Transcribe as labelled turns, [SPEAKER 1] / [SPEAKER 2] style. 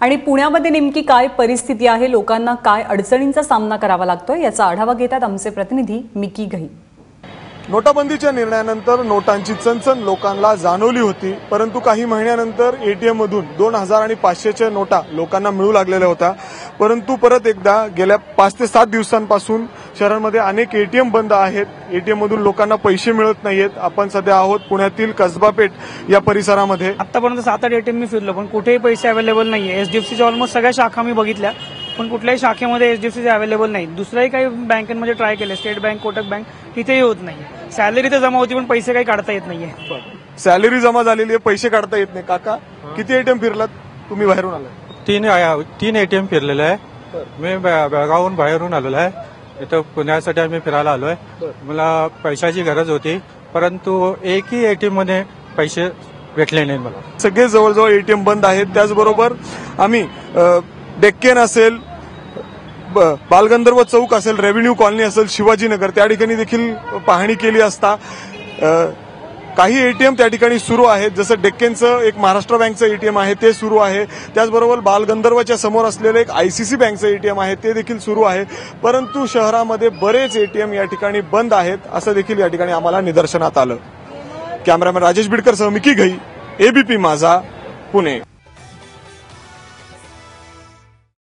[SPEAKER 1] आणि पुण्यामध्ये नेमकी काय परिस्थिती आहे, लोकांना काय अडचणींचा सामना करावा लागतोय याचा आढावा घेतात आमचे प्रतिनिधी मिकी घई।
[SPEAKER 2] नोटाबंदीच्या निर्णयानंतर नोटांची चणचण लोकांना जाणवली होती, परंतु काही महिन्यानंतर एटीएम मधून 2000 आणि 500च्या नोटा लोकांना मिळू लागलेल्या होत्या। परंतु परत एकदा गेल्या 5 ते 7 दिवसांपासून शहरांमध्ये अनेक एटीएम बंद आहेत। एटीएम मधून लोकांना पैसे मिळत नाहीयेत। आपण सध्या आहोत पुण्यातील कसबा पेठ या परिसरामध्ये।
[SPEAKER 3] आतापर्यंत 7-8 एटीएम मी फिरलो, पण कुठेही पैसे अवेलेबल नाहीये। एचडीएफसीच्या ऑलमोस्ट सगळ्या शाखा मी बघितल्या, पण कुठल्याही शाखेमध्ये एचडीएफसीचे अवेलेबल नाही। दुसऱ्याही काही बँकांमध्ये ट्राय केले, स्टेट बँक, कोटक बँक, तिथेही होत नाही। सॅलरी तर जमा होती, पण पैसे काही काढता येत नाहीये।
[SPEAKER 2] सॅलरी जमा झालेली आहे, पैसे काढता येत नाही। काका, किती एटीएम फिरलात तुम्ही? बाहेरून आलाय?
[SPEAKER 4] तीन एटीएम फिरलेले आहे। मी बेळगावहून बाहेरून आलेलो आहे। इथं पुण्यासाठी आम्ही फिरायला आलोय। मला पैशाची गरज होती, परंतु एकही एटीएम मध्ये पैसे भेटले नाही मला।
[SPEAKER 2] सगळे जवळजवळ एटीएम बंद आहेत। त्याचबरोबर आम्ही डेक्कन असेल, बालगंधर्व चौक असेल, रेव्हेन्यू कॉलनी असेल, शिवाजीनगर, त्या ठिकाणी देखील पाहणी केली असता काही एटीएम त्या ठिकाणी सुरू आहेत। जसं डेक्कनचं एक महाराष्ट्र बँकचं एटीएम आहे ते सुरू आहे। त्याचबरोबर बालगंधर्वच्या समोर असलेलं एक आयसीसी बँकचं एटीएम आहे ते देखील सुरू आहे। परंतु शहरामध्ये बरेच एटीएम या ठिकाणी बंद आहेत, असं देखील या ठिकाणी आम्हाला निदर्शनात आलं। कॅमेरामॅन राजेश बिडकर सह मिकी घई, एबीपी माझा, पुणे।